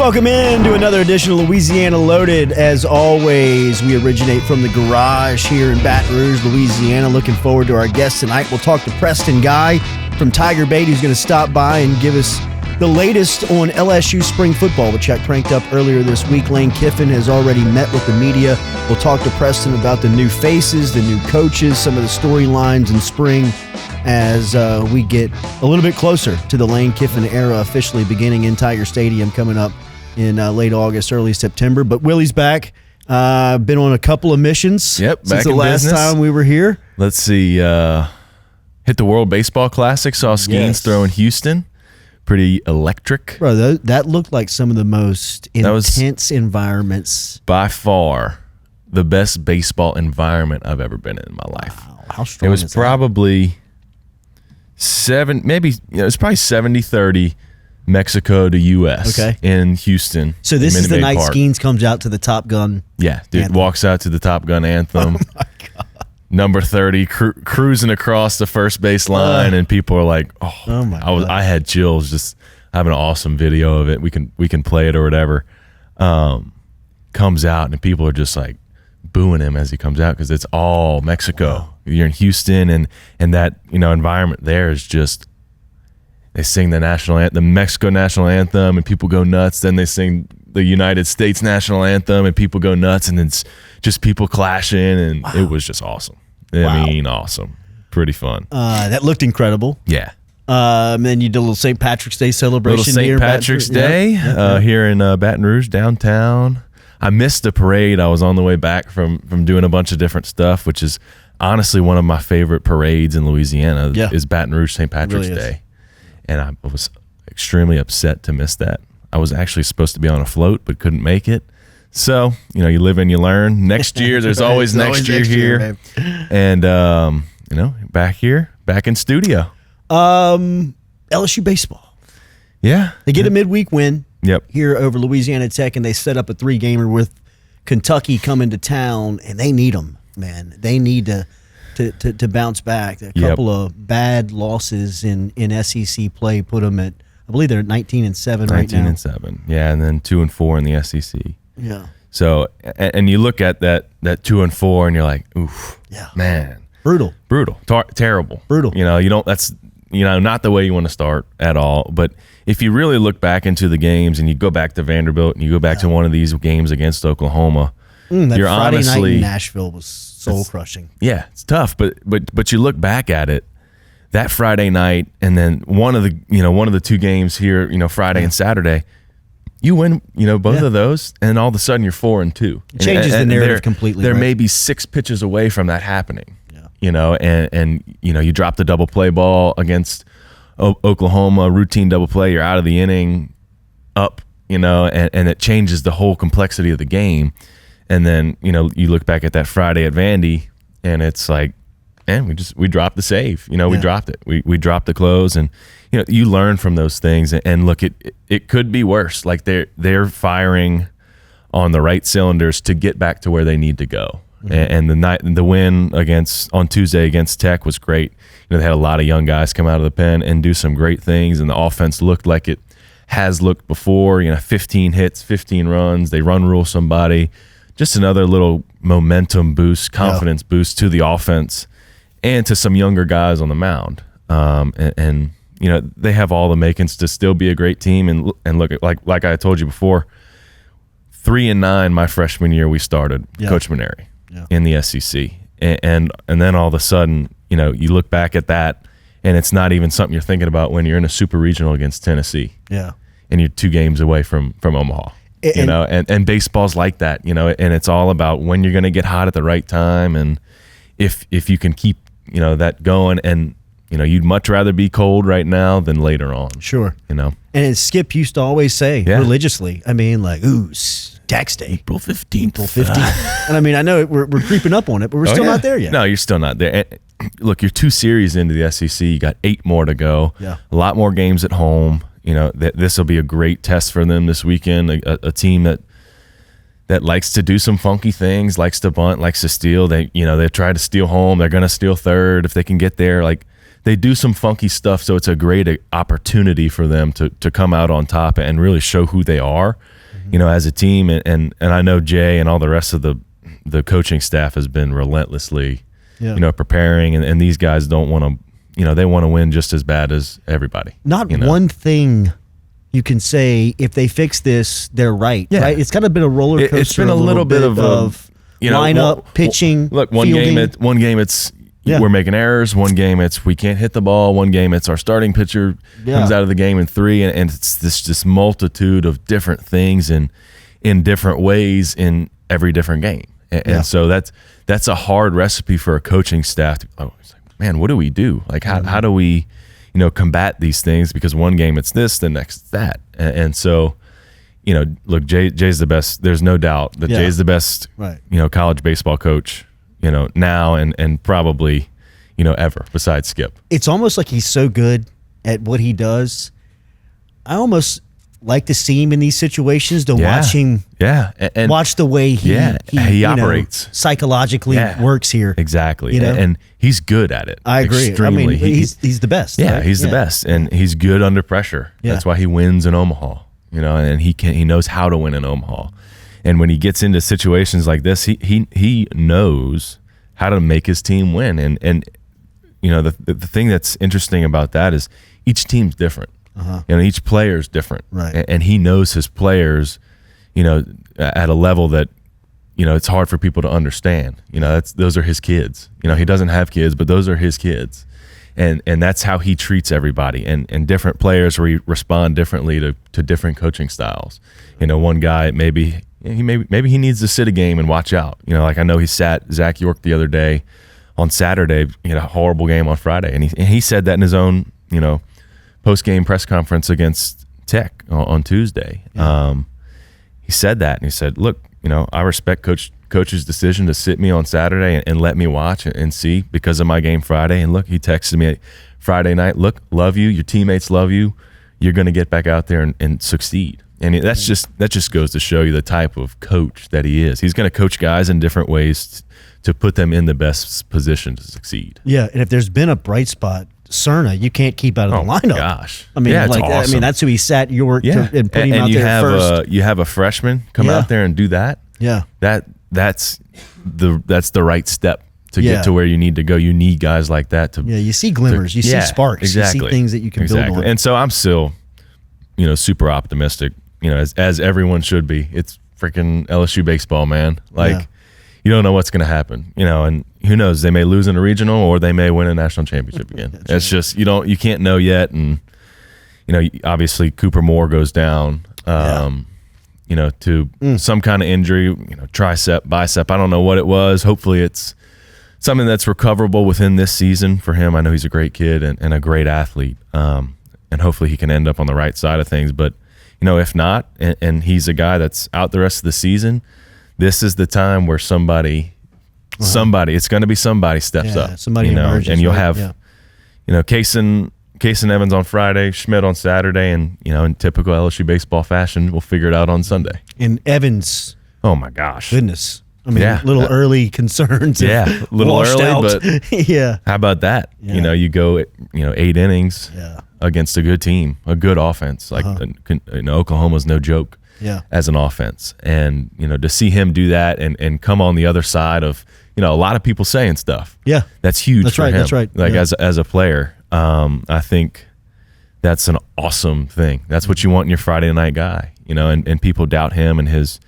Welcome in to another edition of Louisiana Loaded. As always, we originate from the garage here in Baton Rouge, Louisiana. Looking forward to our guest tonight. We'll talk to Preston Guy from Tiger Bait, who's going to stop by and give us the latest on LSU spring football, which got cranked up earlier this week. Lane Kiffin has already met with the media. We'll talk to Preston about the new faces, the new coaches, some of the storylines in spring as we get a little bit closer to the Lane Kiffin era officially beginning in Tiger Stadium coming up in late August, early September. But Willy's back. Been on a couple of missions since the last time we were here. Let's see. Hit the World Baseball Classic. Saw Skeens throw in Houston. Pretty electric. Bro, that looked like some of the most intense environments. By far the best baseball environment I've ever been in my life. Wow. How strong it was is probably it was probably 70-30 Mexico to U.S. in Houston. So this is the night Park. Skeens comes out to the Top Gun. Yeah, dude anthem. Walks out to the Top Gun anthem. Oh my God. Number 30 cruising across the first base line, and people are like, oh my God. I had chills. Just having an awesome video of it. We can play it or whatever. Comes out and people are just like booing him as he comes out because it's all Mexico. Wow. You're in Houston, and that environment there is just. They sing the Mexico national anthem, and people go nuts. Then they sing the United States national anthem, and people go nuts. And it's just people clashing, and It was just awesome. I mean, awesome. Pretty fun. That looked incredible. Yeah. Then you did a little St. Patrick's Day celebration. Little St. Patrick's Day here in Baton Rouge, downtown. I missed the parade. I was on the way back from doing a bunch of different stuff, which is honestly one of my favorite parades in Louisiana is Baton Rouge St. Patrick's Day. And I was extremely upset to miss that. I was actually supposed to be on a float, but couldn't make it. So, you live and you learn. Next year, there's always next year here. And, back in studio. LSU Baseball. Yeah. They get a midweek win here over Louisiana Tech, and they set up a 3-gamer with Kentucky coming to town, and they need them, man. They need to bounce back. A couple of bad losses in SEC play put them at, I believe they're at 19-7 right now. 19-7, yeah, and then 2-4 in the SEC. Yeah. So, and you look at that 2-4, and you're like, oof, man, brutal, terrible, brutal. That's not the way you want to start at all. But if you really look back into the games, and you go back to Vanderbilt, and you go back to one of these games against Oklahoma, that you're Friday honestly night in Nashville was soul crushing. Yeah, it's tough, but you look back at it, that Friday night, and then one of the 2 games here, Friday and Saturday, you win, both of those, and all of a sudden you're 4-2. It changes the narrative completely. There may be 6 pitches away from that happening. And you drop the double play ball against Oklahoma, routine double play, you're out of the inning, up, and it changes the whole complexity of the game. And then, you look back at that Friday at Vandy, and it's like, man, we dropped the save. We dropped it. We dropped the close, and you learn from those things. And look, it could be worse. Like they're firing on the right cylinders to get back to where they need to go. Mm-hmm. And the win on Tuesday against Tech was great. They had a lot of young guys come out of the pen and do some great things, and the offense looked like it has looked before. 15 hits, 15 runs. They run rule somebody. Just another little momentum boost, confidence boost to the offense and to some younger guys on the mound. And they have all the makings to still be a great team. And look, like I told you before, 3-9 my freshman year we started, Coach Maneri in the SEC. And then all of a sudden, you look back at that, and it's not even something you're thinking about when you're in a super regional against Tennessee. Yeah. And you're 2 games away from Omaha. And baseball's like that, and it's all about when you're going to get hot at the right time, and if you can keep, that going, and you'd much rather be cold right now than later on. Sure. And as Skip used to always say religiously, tax day, April 15th. And I know we're creeping up on it, but we're still not there yet. No, you're still not there. And look, you're 2 series into the SEC. You got 8 more to go. Yeah. A lot more games at home. This will be a great test for them this weekend. A team that likes to do some funky things, likes to bunt, likes to steal. They try to steal home. They're going to steal third if they can get there. Like, they do some funky stuff, so it's a great opportunity for them to come out on top and really show who they are. as a team. And I know Jay and all the rest of the coaching staff has been relentlessly, preparing. And these guys don't want to, they want to win just as bad as everybody. Not one thing you can say, if they fix this, they're right. Yeah. Right? It's kind of been a roller coaster. It's been a little bit of lineup, pitching, look, one game it's we're making errors. One game it's we can't hit the ball. One game it's our starting pitcher comes out of the game in 3, and it's this multitude of different things and in different ways in every different game. And so that's a hard recipe for a coaching staff. It's like, man, what do we do? Like how do we combat these things, because one game it's this, the next it's that. And so, look, Jay's the best. There's no doubt that Jay's the best, college baseball coach, now and probably, ever, besides Skip. It's almost like he's so good at what he does. I almost like to see him in these situations to watch him. And watch the way he operates, psychologically works here. Exactly. And he's good at it. I agree. Extremely. I mean, he's the best. Yeah, right? he's the best, and he's good under pressure. That's why he wins in Omaha. And he knows how to win in Omaha. And when he gets into situations like this, he knows how to make his team win. And the thing that's interesting about that is each team's different. Each player's different, right? And he knows his players, at a level that, it's hard for people to understand. Those are his kids. He doesn't have kids, but those are his kids, and that's how he treats everybody. And different players respond differently to different coaching styles. One guy maybe he needs to sit a game and watch out. Like I know he sat Zach York the other day on Saturday. He had a horrible game on Friday, and he said that in his own post-game press conference against Tech on Tuesday. He said that, and he said, look, I respect coach's decision to sit me on Saturday and let me watch and see because of my game Friday. And look, he texted me Friday night, look, love you, your teammates love you, you're going to get back out there and succeed. And that just goes to show you the type of coach that he is. He's going to coach guys in different ways to put them in the best position to succeed. Yeah, and if there's been a bright spot, Cerna, you can't keep out of the lineup. Gosh, I mean, awesome. I mean, that's who he sat York and put him out there first. You have a freshman come out there and do that. Yeah, that's the right step to get to where you need to go. You need guys like that to. Yeah, you see glimmers, you see sparks, exactly. You see things that you can build on. And so I'm still, super optimistic. As everyone should be. It's freaking LSU baseball, man. Like. You don't know what's going to happen, and who knows? They may lose in a regional, or they may win a national championship again. It's just you can't know yet, and obviously Cooper Moore goes down, to some kind of injury, tricep, bicep. I don't know what it was. Hopefully, it's something that's recoverable within this season for him. I know he's a great kid and a great athlete, and hopefully he can end up on the right side of things. But if not, and he's a guy that's out the rest of the season. This is the time where somebody, it's going to be somebody steps up. Somebody emerges, and you'll have, Case and Evans on Friday, Schmidt on Saturday, and in typical LSU baseball fashion, we'll figure it out on Sunday. And Evans, oh my gosh, goodness, I mean, little early concerns. A little early, out. But how about that? You go, 8 innings against a good team, a good offense. Like Oklahoma's no joke. As an offense, and to see him do that and come on the other side of a lot of people saying stuff. That's huge for him. That's right. Like as a player, I think that's an awesome thing. That's what you want in your Friday night guy. And people doubt him and his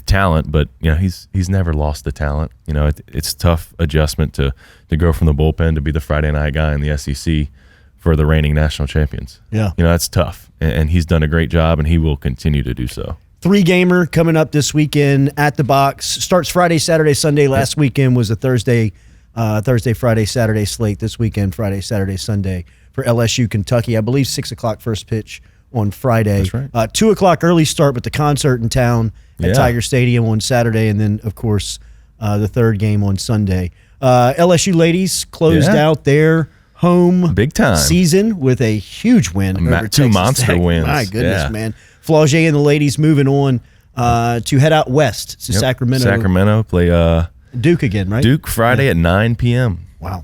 talent, but he's never lost the talent. It's a tough adjustment to go from the bullpen to be the Friday night guy in the SEC for the reigning national champions. That's tough. And he's done a great job, and he will continue to do so. 3-gamer coming up this weekend at the Box. Starts Friday, Saturday, Sunday. Last weekend was a Thursday, Friday, Saturday slate. This weekend, Friday, Saturday, Sunday for LSU, Kentucky. I believe 6 o'clock first pitch on Friday. That's right. 2 o'clock early start with the concert in town at Tiger Stadium on Saturday, and then, of course, the third game on Sunday. LSU ladies closed out their home big time season with a huge win over 2 monster wins. My goodness, man. Flaugier and the ladies moving on to head out west to Sacramento. Play Duke again, right? Duke Friday at 9 p.m. Wow.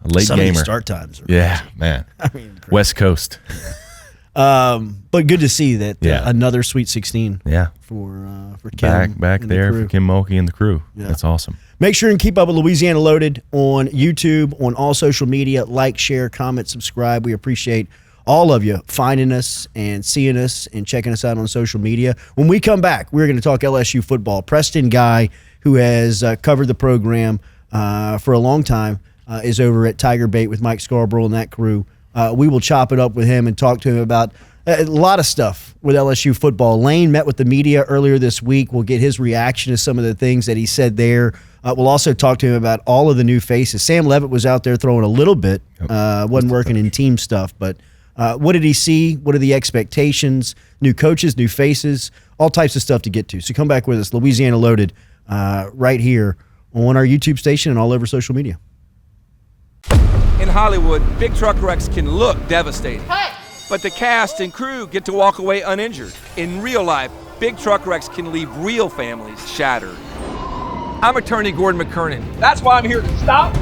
A late Some of gamer. these start times. Man. I mean, West Coast. But good to see that another Sweet 16 for Kim. Back there for Kim Mulkey and the crew. Yeah. That's awesome. Make sure and keep up with Louisiana Loaded on YouTube, on all social media. Like, share, comment, subscribe. We appreciate all of you finding us and seeing us and checking us out on social media. When we come back, we're going to talk LSU football. Preston Guy, who has covered the program for a long time, is over at Tiger Bait with Mike Scarborough and that crew. We will chop it up with him and talk to him about a lot of stuff with LSU football. Lane met with the media earlier this week. We'll get his reaction to some of the things that he said there. We'll also talk to him about all of the new faces. Sam Levitt was out there throwing a little bit. Wasn't working in team stuff, but what did he see? What are the expectations? New coaches, new faces, all types of stuff to get to. So come back with us, Louisiana Loaded, right here on our YouTube station and all over social media. In Hollywood, big truck wrecks can look devastating, but the cast and crew get to walk away uninjured. In real life, big truck wrecks can leave real families shattered. I'm attorney Gordon McKernan. That's why I'm here to stop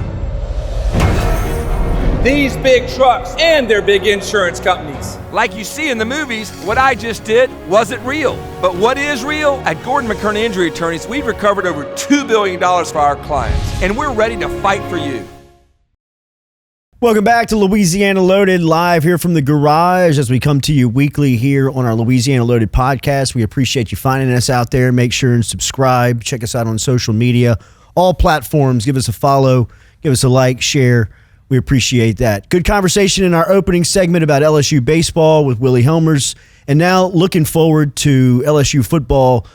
these big trucks and their big insurance companies. Like you see in the movies, what I just did wasn't real. But what is real? At Gordon McKernan Injury Attorneys, we've recovered over $2 billion for our clients, and we're ready to fight for you. Welcome back to Louisiana Loaded, live here from the garage as we come to you weekly here on our Louisiana Loaded podcast. We appreciate you finding us out there. Make sure and subscribe. Check us out on social media, all platforms. Give us a follow, give us a like, share. We appreciate that. Good conversation in our opening segment about LSU baseball with Willy Hellmers. And now looking forward to LSU football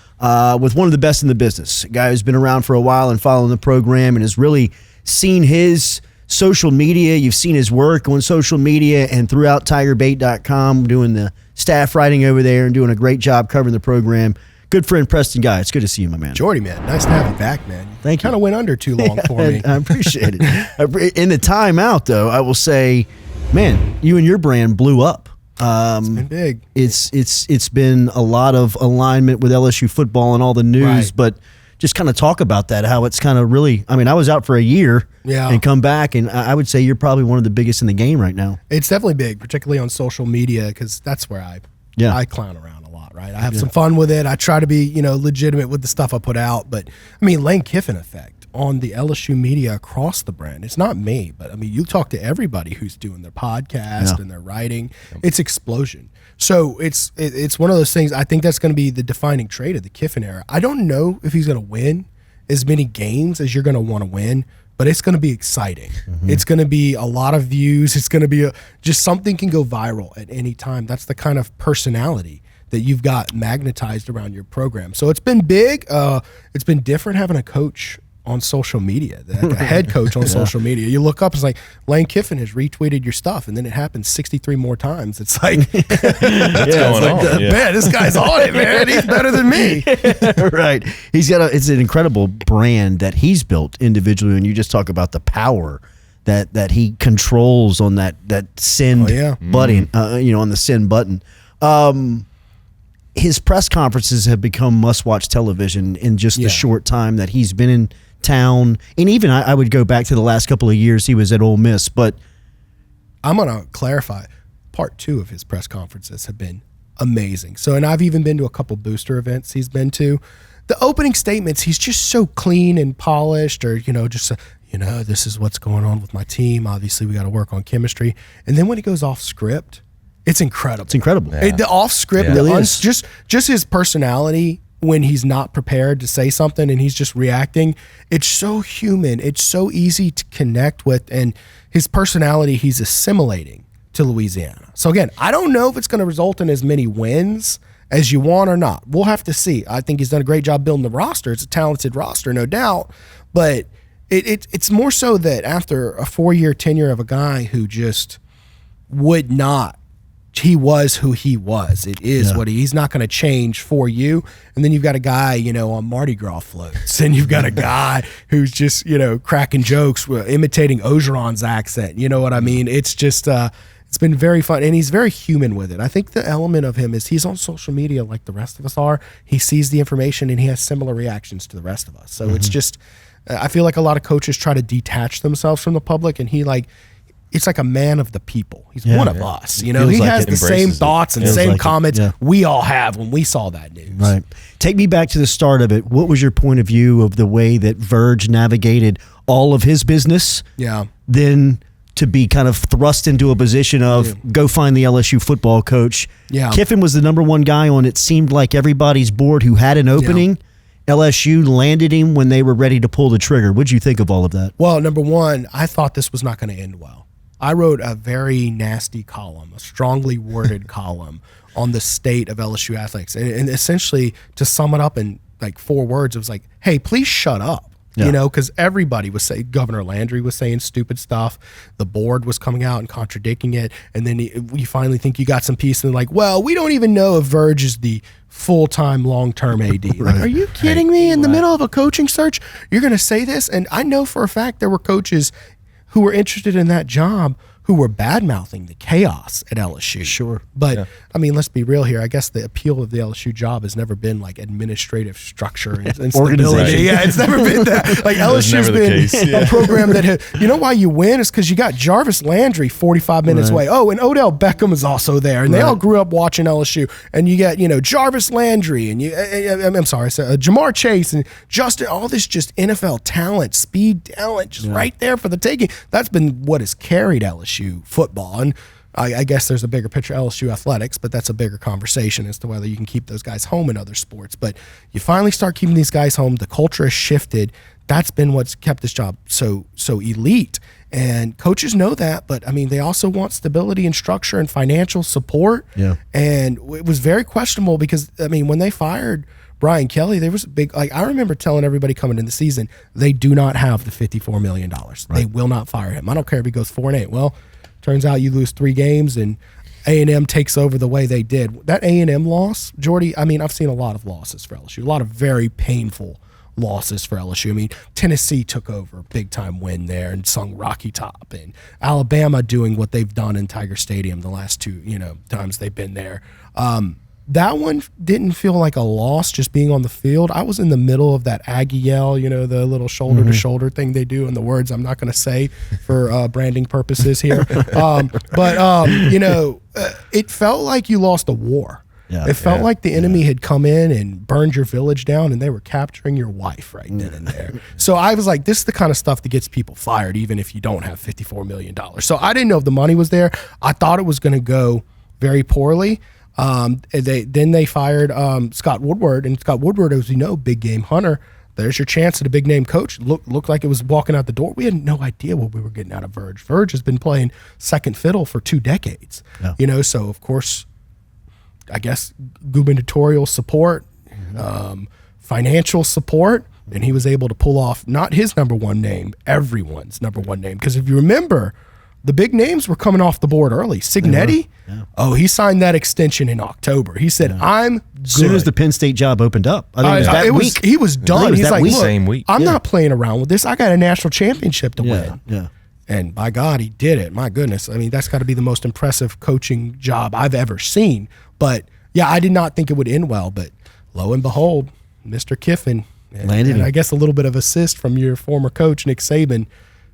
with one of the best in the business. A guy who's been around for a while and following the program and has really seen his social media. You've seen his work on social media and throughout tigerbait.com, doing the staff writing over there and doing a great job covering the program. Good friend Preston Guy. It's good to see you, my man. Jordy, man. Nice to have you back, man. Thank you. Kind of went under too long for me. I appreciate it. In the timeout, though, I will say, man, you and your brand blew up. It's been big. It's been a lot of alignment with LSU football and all the news, but just kind of talk about that, how it's kind of really, I mean, I was out for a year and come back, and I would say you're probably one of the biggest in the game right now. It's definitely big, particularly on social media, because that's where I clown around a lot, right? I have some fun with it. I try to be, legitimate with the stuff I put out. But, I mean, Lane Kiffin effect on the LSU media across the brand. It's not me, but, I mean, you talk to everybody who's doing their podcast and their writing. It's explosion. So it's one of those things. I think that's going to be the defining trait of the Kiffin era. I don't know if he's going to win as many games as you're going to want to win, but it's going to be exciting. Mm-hmm. It's going to be a lot of views. It's going to be just something can go viral at any time. That's the kind of personality that you've got magnetized around your program. So it's been big. It's been different having a coach on social media, like a head coach on social media. You look up, it's like Lane Kiffin has retweeted your stuff, and then it happens 63 more times. It's like, what's going on? Man, this guy's on it, man. He's better than me. Right. It's an incredible brand that he's built individually, and you just talk about the power that he controls on that send button, on the send button. His press conferences have become must-watch television in just the short time that he's been in town. And even I would go back to the last couple of years he was at Ole Miss. But I'm going to clarify. Part 2 of his press conferences have been amazing. So, and I've even been to a couple booster events he's been to. The opening statements, he's just so clean and polished, or, this is what's going on with my team. Obviously, we got to work on chemistry. And then when he goes off script, it's incredible. It's incredible. Yeah. The off script, just his personality when he's not prepared to say something and he's just reacting. It's so human. It's so easy to connect with, and his personality he's assimilating to Louisiana. So again, I don't know if it's going to result in as many wins as you want or not. We'll have to see. I think he's done a great job building the roster. It's a talented roster, no doubt, but it's more so that after a 4-year tenure of a guy who just would not. He was who he was. It is what he's not going to change for you. And then you've got a guy, on Mardi Gras floats, and you've got a guy who's just, cracking jokes, imitating Ogeron's accent. You know what I mean? It's just, it's been very fun, and he's very human with it. I think the element of him is he's on social media like the rest of us are. He sees the information, and he has similar reactions to the rest of us. So it's just, I feel like a lot of coaches try to detach themselves from the public, and he it's like a man of the people. He's one of us. You know, he like has the same thoughts and same comments we all have when we saw that news. Right. Take me back to the start of it. What was your point of view of the way that Verge navigated all of his business? Yeah. Then to be kind of thrust into a position of go find the LSU football coach. Yeah. Kiffin was the number one guy on it seemed like everybody's board who had an opening. LSU landed him when they were ready to pull the trigger. What'd you think of all of that? Well, number one, I thought this was not going to end well. I wrote a very nasty column, a strongly worded column on the state of LSU athletics. And essentially, to sum it up in like 4 words, it was like, hey, please shut up. You know, because everybody was saying, Governor Landry was saying stupid stuff. The board was coming out and contradicting it. And then you finally think you got some peace and like, well, we don't even know if Verge is the full-time, long-term AD. Like, are you kidding me? In the middle of a coaching search, you're going to say this? And I know for a fact there were coaches who were interested in that job who were bad-mouthing the chaos at LSU. Sure. But, I mean, let's be real here. I guess the appeal of the LSU job has never been, like, administrative structure and stability. Yeah, it's never been that. Like, LSU's been a program that you know why you win? Is because you got Jarvis Landry 45 minutes away. Oh, and Odell Beckham is also there. And they all grew up watching LSU. And you get, you know, Jarvis Landry and Jamar Chase and Justin, all this just NFL talent, speed talent, just right there for the taking. That's been what has carried LSU football. And I guess there's a bigger picture LSU athletics, but that's a bigger conversation as to whether you can keep those guys home in other sports. But you finally start keeping these guys home. The culture has shifted. That's been what's kept this job so elite. And coaches know that, but I mean, they also want stability and structure and financial support. Yeah. And it was very questionable because, I mean, when they fired Brian Kelly, there was a big, like, I remember telling everybody coming in the season, they do not have the $54 million. Right. They will not fire him. I don't care if he goes 4-8. Well, turns out you lose 3 games and A&M takes over the way they did. That A&M loss, Jordy, I mean, I've seen a lot of losses for LSU, a lot of very painful losses for LSU. I mean, Tennessee took over, big time win there and sung Rocky Top, and Alabama doing what they've done in Tiger Stadium the last 2, times they've been there. That one didn't feel like a loss just being on the field. I was in the middle of that Aggie yell, the little shoulder-to-shoulder thing they do, and the words I'm not going to say for branding purposes here. It felt like you lost a war. Yeah, it felt like the enemy had come in and burned your village down, and they were capturing your wife right then and there. So I was like, this is the kind of stuff that gets people fired, even if you don't have $54 million. So I didn't know if the money was there. I thought it was going to go very poorly. They fired Scott Woodward, and Scott Woodward, as you know, big game hunter. There's your chance at a big name coach. Looked like it was walking out the door. We had no idea what we were getting out of Verge. Verge has been playing second fiddle for 2 decades. Yeah. So of course, I guess gubernatorial support, financial support, and he was able to pull off not his number one name, everyone's number one name. Because if you remember, the big names were coming off the board early. Signetti, he signed that extension in October. He said, I'm good. As soon as the Penn State job opened up. He was done. He's like, same week. I'm not playing around with this. I got a national championship to win. Yeah. And by God, he did it. My goodness. I mean, that's got to be the most impressive coaching job I've ever seen. But, yeah, I did not think it would end well. But lo and behold, Mr. Kiffin, and I guess a little bit of assist from your former coach, Nick Saban,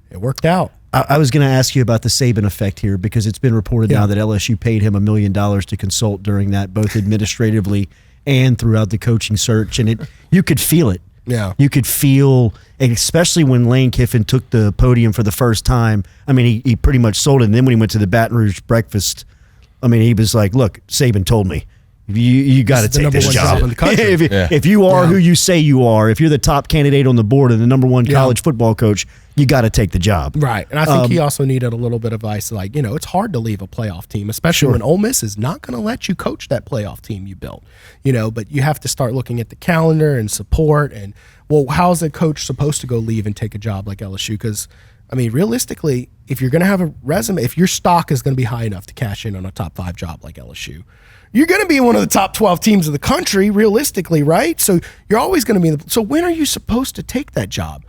it worked out. I was going to ask you about the Saban effect here, because it's been reported now that LSU paid him $1 million to consult during that, both administratively and throughout the coaching search. And you could feel it. Yeah. You could feel, and especially when Lane Kiffin took the podium for the first time. I mean, he pretty much sold it. And then when he went to the Baton Rouge breakfast, I mean, he was like, look, Saban told me. You got to take this job. If you are who you say you are, if you're the top candidate on the board and the number one college football coach, you got to take the job. Right. And I think he also needed a little bit of advice. Like, it's hard to leave a playoff team, especially when Ole Miss is not going to let you coach that playoff team you built. But you have to start looking at the calendar and support. And, well, how's a coach supposed to go leave and take a job like LSU? Because, I mean, realistically, if you're going to have a resume, if your stock is going to be high enough to cash in on a top 5 job like LSU, you're going to be one of the top 12 teams of the country, realistically, right? So you're always going to be so when are you supposed to take that job?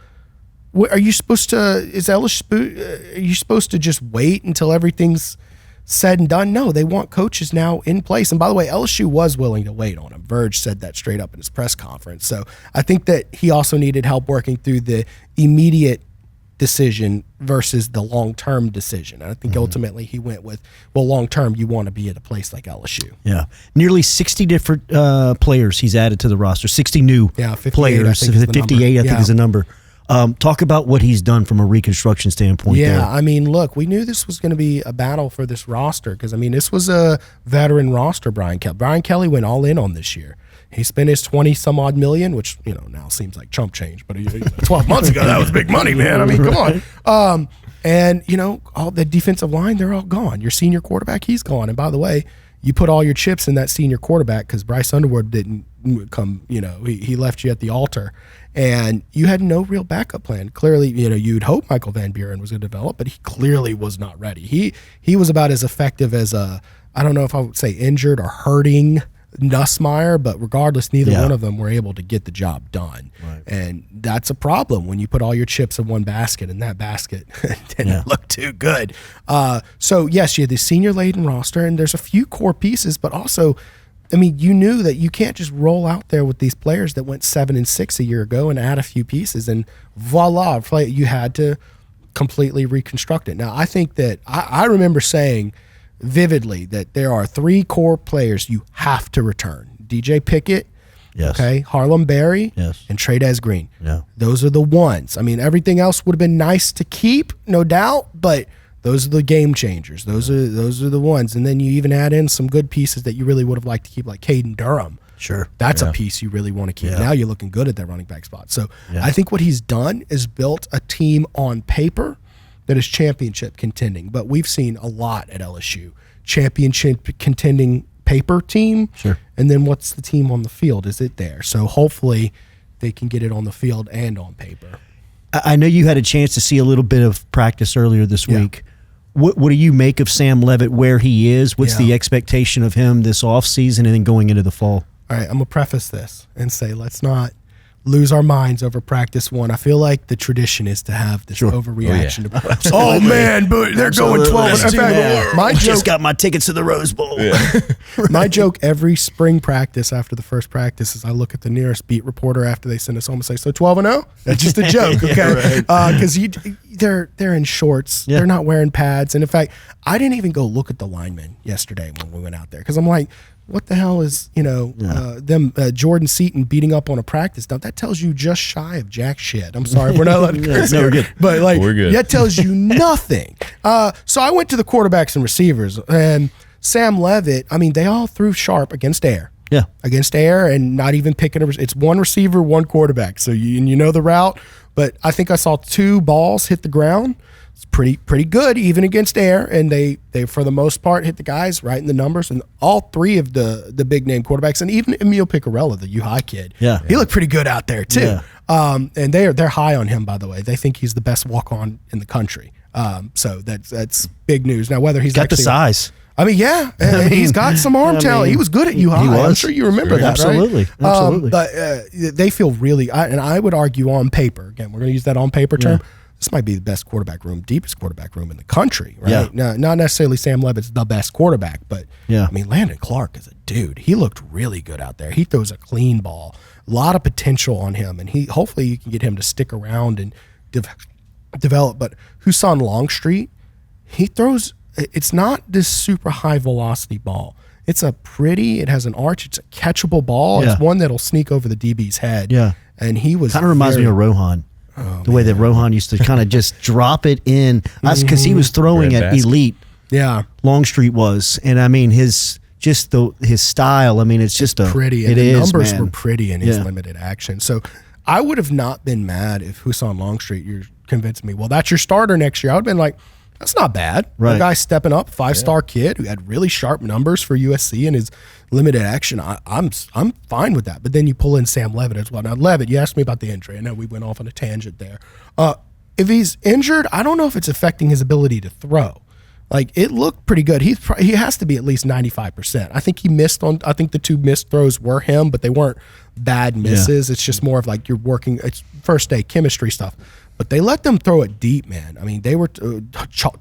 Are you supposed to, are you supposed to just wait until everything's said and done? No, they want coaches now in place. And by the way, LSU was willing to wait on him. Verge said that straight up in his press conference. So I think that he also needed help working through the immediate decision versus the long-term decision. And I think ultimately he went with, well, long-term, you want to be at a place like LSU. Yeah. Nearly 60 different players he's added to the roster, 60 new players. 58, I think, is the number. Talk about what he's done from a reconstruction standpoint. Yeah, I mean, look, we knew this was going to be a battle for this roster because, I mean, this was a veteran roster, Brian Kelly. Brian Kelly went all in on this year. He spent his 20-some-odd million, which, now seems like chump change, but 12 months ago, that was big money, man. I mean, come on. And, all the defensive line, they're all gone. Your senior quarterback, he's gone. And by the way, you put all your chips in that senior quarterback because Bryce Underwood didn't come, he left you at the altar. And you had no real backup plan. Clearly, you'd hope Michael Van Buren was going to develop, but he clearly was not ready. He was about as effective as I don't know if I would say injured or hurting Nussmeier, but regardless, neither one of them were able to get the job done. Right. And that's a problem when you put all your chips in one basket, and that basket didn't look too good. So, yes, you had this senior-laden roster, and there's a few core pieces, but also, I mean, you knew that you can't just roll out there with these players that went 7-6 a year ago and add a few pieces, and voila, you had to completely reconstruct it. Now, I think that I remember saying vividly that there are 3 core players you have to return. DJ Pickett, Harlem Berry, and Trey'Dez Green. Yeah. Those are the ones. I mean, everything else would have been nice to keep, no doubt, but those are the game changers. Those are the ones. And then you even add in some good pieces that you really would have liked to keep, like Caden Durham. Sure. That's a piece you really want to keep. Yeah. Now you're looking good at that running back spot. So I think what he's done is built a team on paper that is championship contending. But we've seen a lot at LSU. Championship contending paper team. Sure. And then what's the team on the field? Is it there? So hopefully they can get it on the field and on paper. I know you had a chance to see a little bit of practice earlier this week. What do you make of Sam Leavitt, where he is? What's the expectation of him this offseason and then going into the fall? All right, I'm going to preface this and say let's not lose our minds over practice one. I feel like the tradition is to have this overreaction. Oh, man, but they're going 12. In fact, my joke, just got my tickets to the Rose Bowl. Yeah. My joke every spring practice after the first practice is I look at the nearest beat reporter after they send us home and say, so 12-0? That's just a joke, okay? Because they're in shorts. Yeah. They're not wearing pads. And in fact, I didn't even go look at the linemen yesterday when we went out there because I'm like, what the hell is, Jordan Seaton beating up on a practice dump? That tells you just shy of jack shit. I'm sorry, we're not allowed to curse here. Good. But we're good. That tells you nothing. So I went to the quarterbacks and receivers, and Sam Leavitt, I mean, they all threw sharp against air. Yeah. Against air and not even picking it's one receiver, one quarterback. So you know the route, but I think I saw 2 balls hit the ground. It's pretty good even against air, and they for the most part hit the guys right in the numbers, and all 3 of the big name quarterbacks, and even Emil Picarella, the U-High kid, he looked pretty good out there too. Yeah. And they're high on him, by the way. They think he's the best walk-on in the country. So that's big news. Now whether he's got the size. I mean, he's got some arm talent. He was good at U-High. I'm sure you remember that, absolutely, right? Absolutely. But they feel really, and I would argue on paper, again, we're going to use that on paper term, this might be the best quarterback room, deepest quarterback room in the country, right? Yeah. Now, not necessarily Sam Leavitt's the best quarterback, but I mean, Landon Clark is a dude. He looked really good out there. He throws a clean ball, a lot of potential on him, and hopefully you can get him to stick around and develop. But Husan Longstreet, he throws. It's not this super high velocity ball. It has an arch. It's a catchable ball. Yeah. It's one that'll sneak over the DB's head. Yeah, and he was kind of reminds me of Rohan. The way that Rohan used to kind of just drop it in. That's because he was throwing at elite. Yeah. Longstreet was. And I mean, his style, I mean, it's just pretty. And the numbers were pretty in his limited action. So I would have not been mad if Husan Longstreet, you're convincing me, well, that's your starter next year. I would have been like, that's not bad. Right. The guy stepping up, 5-star kid who had really sharp numbers for USC in his limited action. I'm fine with that. But then you pull in Sam Leavitt as well. Now, Leavitt, you asked me about the injury. I know we went off on a tangent there. If he's injured, I don't know if it's affecting his ability to throw. Like, it looked pretty good. He has to be at least 95%. I think the 2 missed throws were him, but they weren't bad misses. Yeah. It's just more of like you're working, it's first day chemistry stuff. But they let them throw it deep, man. I mean, they were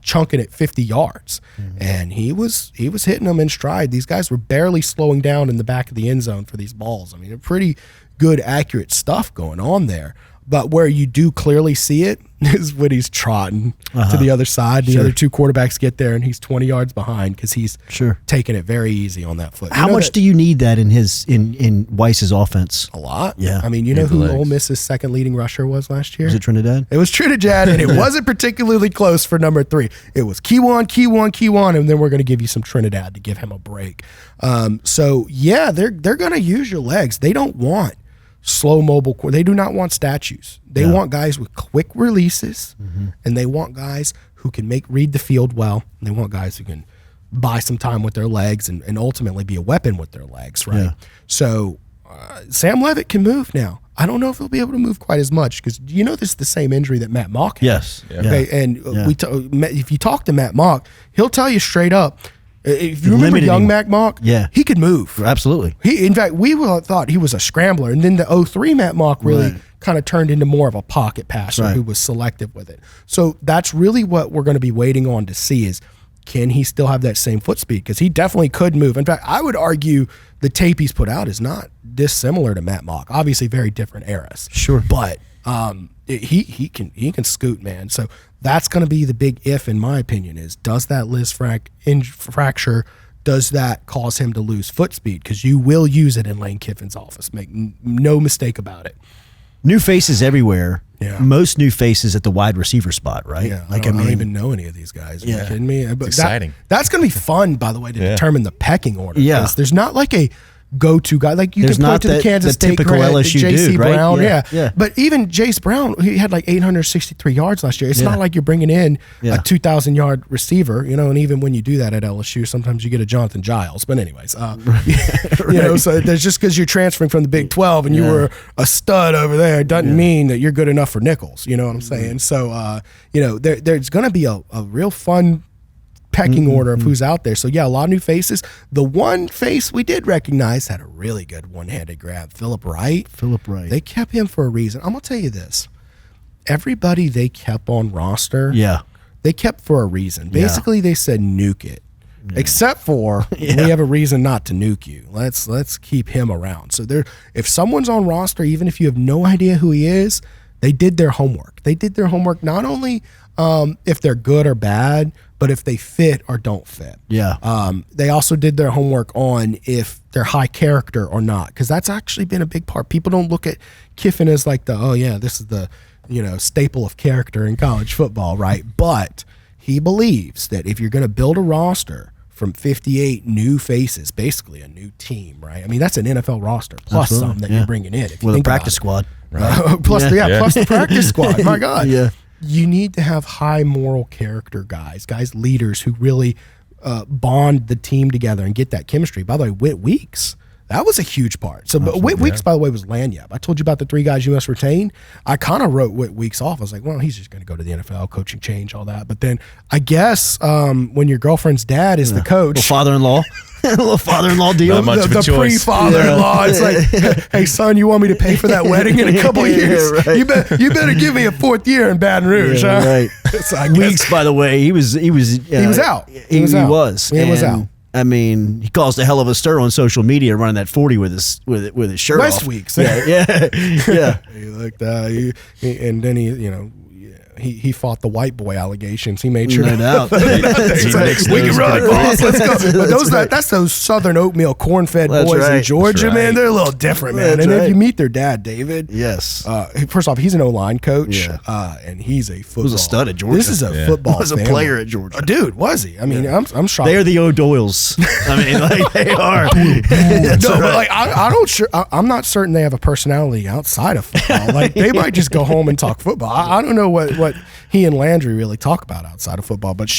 chunking it 50 yards, and he was hitting them in stride. These guys were barely slowing down in the back of the end zone for these balls. I mean, pretty good, accurate stuff going on there. But where you do clearly see it, is when he's trotting to the other side. The other two quarterbacks get there, and he's 20 yards behind because he's taking it very easy on that foot. How much do you need that in Weiss's offense? A lot. Yeah. I mean, you know who Ole Miss's second leading rusher was last year? Was it Trinidad? It was Trinidad, and it wasn't particularly close for number 3. It was Keywan, and then we're going to give you some Trinidad to give him a break. So, yeah, they're going to use your legs. They don't want slow mobile. They do not want statues. They want guys with quick releases, and they want guys who can read the field well. And they want guys who can buy some time with their legs and ultimately be a weapon with their legs, right? Yeah. So Sam Levitt can move now. I don't know if he'll be able to move quite as much because you know this is the same injury that Matt Mock had. Yes. Yeah. Okay, and if you talk to Matt Mock, he'll tell you straight up. If you remember young Matt Mock, he could move. Absolutely. In fact, we thought he was a scrambler. And then the 03 Matt Mock really kind of turned into more of a pocket passer who was selective with it. So that's really what we're going to be waiting on to see is, can he still have that same foot speed? Because he definitely could move. In fact, I would argue the tape he's put out is not dissimilar to Matt Mock. Obviously, very different eras. Sure. But he can scoot, man. So that's going to be the big if, in my opinion, is does that Liz fracture, does that cause him to lose foot speed? Because you will use it in Lane Kiffin's office. Make no mistake about it. New faces everywhere. Yeah. Most new faces at the wide receiver spot, right? Yeah. I don't even know any of these guys. Are you kidding me? But it's exciting. That's going to be fun, by the way, to determine the pecking order. Yeah. There's not like a go-to guy. Like you There's can point to the Kansas State typical grad, LSU J.C. dude, right? Brown. Yeah. But even Jace Brown, he had like 863 yards last year. It's not like you're bringing in a 2,000-yard receiver, and even when you do that at LSU, sometimes you get a Jonathan Giles. But anyways, so there's just because you're transferring from the Big 12 and you were a stud over there doesn't mean that you're good enough for nickels. You know what I'm saying? So, there's going to be a real fun pecking order of who's out there. So, yeah, a lot of new faces. The one face we did recognize had a really good one-handed grab, Phillip Wright. They kept him for a reason. I'm going to tell you this. Everybody they kept on roster, they kept for a reason. Basically, they said nuke it. Except for we have a reason not to nuke you. Let's keep him around. So if someone's on roster, even if you have no idea who he is, they did their homework. They did their homework not only if they're good or bad, but if they fit or don't fit. They also did their homework on if they're high character or not, because that's actually been a big part. People don't look at Kiffin as like this is the staple of character in college football, right? But he believes that if you're going to build a roster from 58 new faces, basically a new team, right? I mean, that's an NFL roster plus some that you're bringing in. If you with think a practice squad. Right? Plus the practice squad. My God. You need to have high moral character guys, leaders who really bond the team together and get that chemistry. By the way, Whit Weeks, that was a huge part. So, but Whit Weeks, by the way, was Lanyap. I told you about the 3 guys you must retain. I kind of wrote Whit Weeks off. I was like, well, he's just going to go to the NFL, coaching change, all that. But then I guess when your girlfriend's dad is the coach. Little father-in-law. Little father-in-law deal. Not much of a the choice. pre-father-in-law. It's like, hey, son, you want me to pay for that wedding in a couple of years? Right. You better give me a 4th year in Baton Rouge, huh? Right. So Weeks, by the way, he was out. He was. He was out. I mean, he caused a hell of a stir on social media running that 40 with his shirt West off. Weeks. Yeah. He looked, and then he fought the white boy allegations. He made sure. No doubt. He's like, we can run, boss. Let's go. But that's those Southern oatmeal corn-fed boys in Georgia, man. They're a little different, man. That's and right. if you meet their dad, David. Yes. First off, he's an O-line coach, and he's a football. He was a stud at Georgia. This is a football. He was a player at Georgia. Dude, was he? I mean, I'm shocked. They are the O'Doyles. I mean, like they are. But like I'm not certain they have a personality outside of football. Like they might just go home and talk football. I don't know what he and Landry really talk about outside of football. But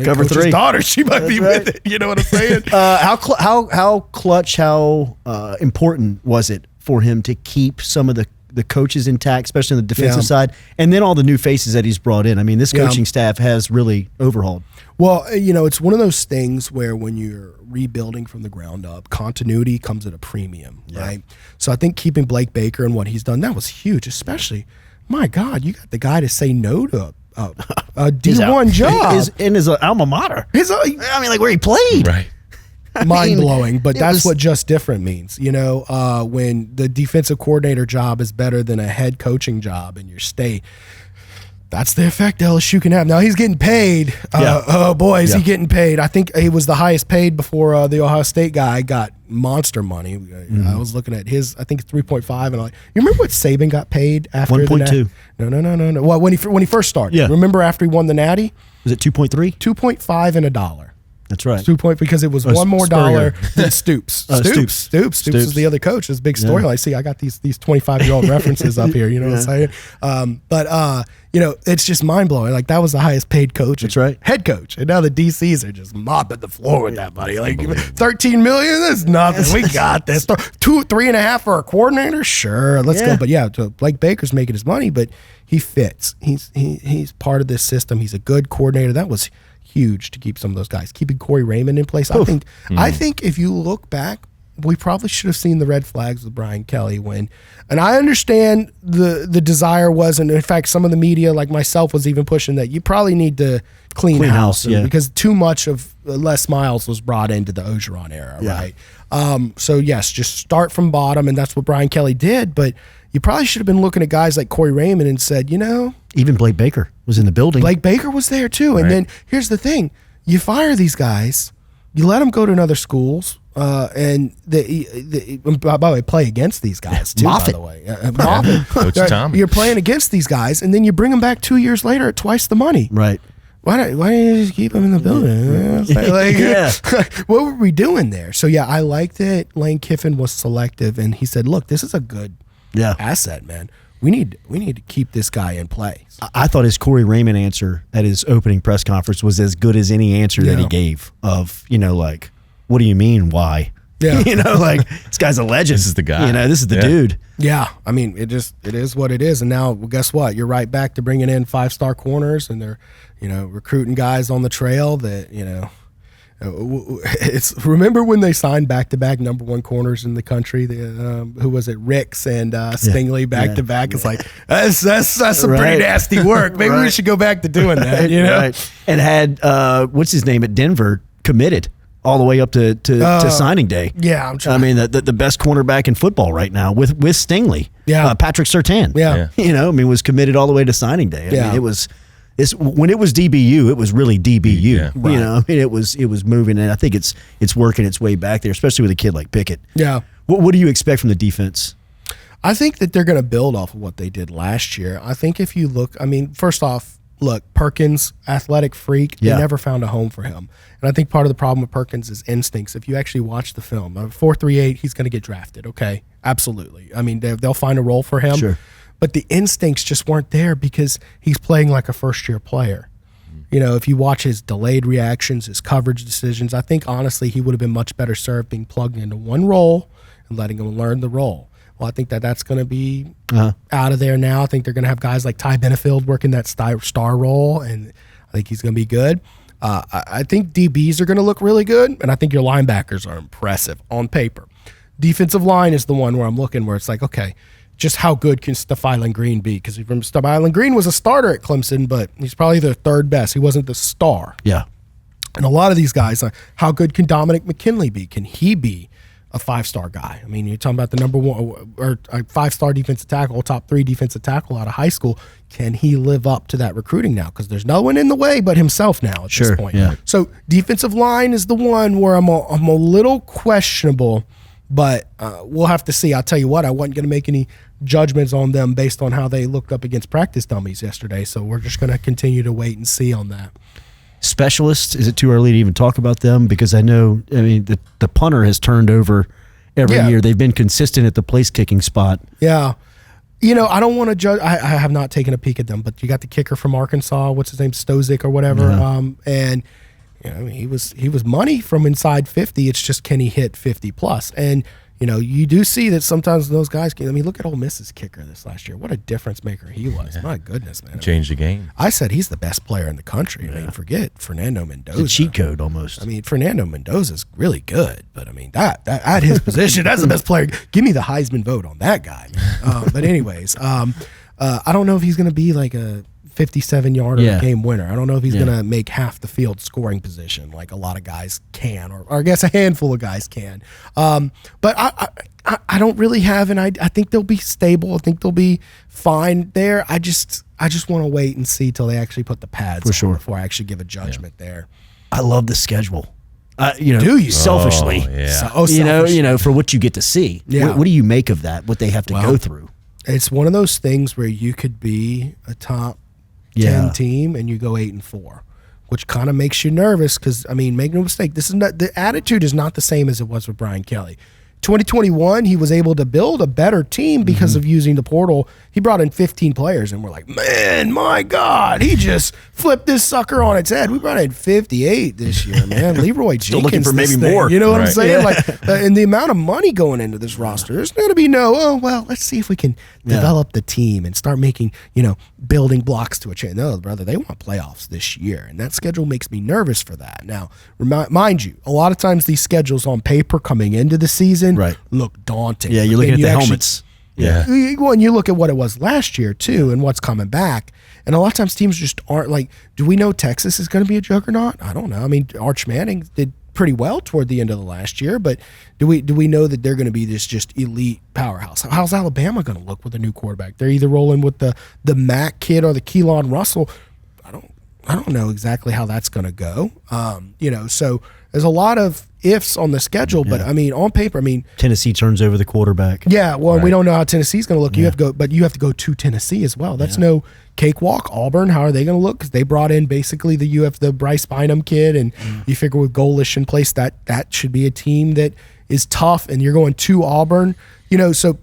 Cover 3 daughter, she might be with it. You know what I'm saying? How clutch, how important was it for him to keep some of the coaches intact, especially on the defensive side, and then all the new faces that he's brought in? I mean, this coaching staff has really overhauled. Well, it's one of those things where when you're rebuilding from the ground up, continuity comes at a premium, right? So I think keeping Blake Baker and what he's done, that was huge, especially, my God, you got the guy to say no to a D1 job. In his alma mater. Where he played. Right. Mind-blowing, but that's what just different means. When the defensive coordinator job is better than a head coaching job in your state, That's the effect LSU can have. Now he's getting paid. Oh boy, is he getting paid? I think he was the highest paid before the Ohio State guy got monster money. I was looking at his. I think it's 3.5, and you remember what Saban got paid after 1.2? No. Well, when he first started. Yeah. Remember after he won the Natty? Was it 2.3? 2.5 and $1. That's right. Because it was one more dollar than Stoops. Stoops is the other coach. It's a big story. I see. I got these 25-year-old references up here. You know what I'm saying? But it's just mind blowing. Like that was the highest paid coach. That's right. Head coach, and now the DCs are just mopping the floor with that, buddy. Like $13 million. That's nothing. We got this. 3.5 for a coordinator. Sure, let's go. But Blake Baker's making his money, but he fits. He's part of this system. He's a good coordinator. That was huge to keep some of those guys. Keeping Corey Raymond in place. I think if you look back, we probably should have seen the red flags with Brian Kelly when, and I understand the desire wasn't, in fact, some of the media like myself was even pushing that you probably need to clean house because too much of Les Miles was brought into the Orgeron era, right? So yes, just start from bottom, and that's what Brian Kelly did, but you probably should have been looking at guys like Corey Raymond and said, even Blake Baker was in the building. Blake Baker was there too. And then here's the thing. You fire these guys, you let them go to another schools, and by the way, play against these guys too, Moffitt. by the way. Moffitt. Coach Tommy. You're playing against these guys, and then you bring them back 2 years later at twice the money. Right. Why don't you just keep them in the building? What were we doing there? So, I like that Lane Kiffin was selective, and he said, look, this is a good asset, man. We need to keep this guy in play. I thought his Corey Raymond answer at his opening press conference was as good as any answer that he gave of, what do you mean, why? Yeah. This guy's a legend. This is the guy. This is the dude. Yeah. I mean, it is what it is. And now, guess what? You're right back to bringing in 5-star corners, and they're, recruiting guys on the trail that, remember when they signed back-to-back number one corners in the country? Who was it? Ricks and Stingley back-to-back. It's like that's some pretty nasty work. Maybe we should go back to doing that. Right. And had what's his name at Denver committed all the way up to signing day. Yeah, I'm trying. I mean the best cornerback in football right now with Stingley. Yeah, Patrick Surtain. Yeah. Was committed all the way to signing day. I mean, it was. When it was DBU, it was really DBU. Yeah. Right. It was moving, and I think it's working its way back there, especially with a kid like Pickett. Yeah. What do you expect from the defense? I think that they're going to build off of what they did last year. I think if you look, first off, Perkins, athletic freak, they never found a home for him. And I think part of the problem with Perkins is instincts. If you actually watch the film, 4.38, he's going to get drafted. Okay, absolutely. They'll find a role for him. Sure. But the instincts just weren't there because he's playing like a first-year player. If you watch his delayed reactions, his coverage decisions, I think, honestly, he would have been much better served being plugged into one role and letting him learn the role. Well, I think that's going to be out of there now. I think they're going to have guys like Ty Benefield working that star role, and I think he's going to be good. I think DBs are going to look really good, and I think your linebackers are impressive on paper. Defensive line is the one where I'm looking where it's like, okay, just how good can Steph Green be? Because Steph Green was a starter at Clemson, but he's probably their third best. He wasn't the star. Yeah. And a lot of these guys, how good can Dominic McKinley be? Can he be a 5-star guy? You're talking about the number one or a 5-star defensive tackle, top 3 defensive tackle out of high school. Can he live up to that recruiting now? Because there's no one in the way but himself now at this point. Yeah. So defensive line is the one where I'm a little questionable, but we'll have to see. I'll tell you what, I wasn't going to make any judgments on them based on how they looked up against practice dummies yesterday. So we're just going to continue to wait and see on that. Specialists, is it too early to even talk about them? Because I know, the punter has turned over every year. They've been consistent at the place kicking spot. Yeah. I don't want to judge. I have not taken a peek at them, but you got the kicker from Arkansas. What's his name? Stozic or whatever. And he was money from inside 50. It's just, can he hit 50 plus? And you do see that sometimes those guys can. Look at Ole Miss's kicker this last year. What a difference maker he was. My goodness, man. Changed the game. I said he's the best player in the country. Forget Fernando Mendoza. It's a cheat code almost. Fernando Mendoza's really good, but that at his position, that's the best player. Give me the Heisman vote on that guy. But anyways, I don't know if he's going to be like a 57-yarder game winner. I don't know if he's going to make half the field scoring position like a lot of guys can, or I guess a handful of guys can. But I don't really have, and I think they'll be stable. I think they'll be fine there. I I just want to wait and see till they actually put the pads on sure. before I actually give a judgment there. I love the schedule. Do you selfishly? You know, for what you get to see. Yeah. What do you make of that? What they have to go through? It's one of those things where you could be a top 10 team and you go 8-4, which kind of makes you nervous because, I mean, make no mistake, this is not, the attitude is not the same as it was with Brian Kelly. 2021, he was able to build a better team because of using the portal. He brought in 15 players, and we're like, man, my God, he just flipped this sucker on its head. We brought in 58 this year, man. Leroy Jenkins. Still looking for maybe more. You know what I'm saying? Like, and the amount of money going into this roster, there's going to be let's see if we can develop the team and start making, building blocks to a chain. No, brother, they want playoffs this year, and that schedule makes me nervous for that. Now, mind you, a lot of times these schedules on paper coming into the season look daunting. Yeah, you're looking at the helmets. Yeah. Well, and you look at what it was last year, too, and what's coming back. And a lot of times teams just aren't like, do we know Texas is going to be a juggernaut? I don't know. I mean, Arch Manning did pretty well toward the end of the last year, but do we know that they're going to be this just elite powerhouse? How's Alabama going to look with a new quarterback? They're either rolling with the Mack kid or the Keelan Russell. I don't know exactly how that's going to go. So there's a lot of ifs on the schedule, but I mean, on paper, Tennessee turns over the quarterback. Yeah, well, we don't know how Tennessee's going to look. You have to go to Tennessee as well. That's no cakewalk. Auburn, how are they going to look? Because they brought in basically the Bryce Bynum kid, and you figure with Golish in place, that should be a team that is tough. And you're going to Auburn, so.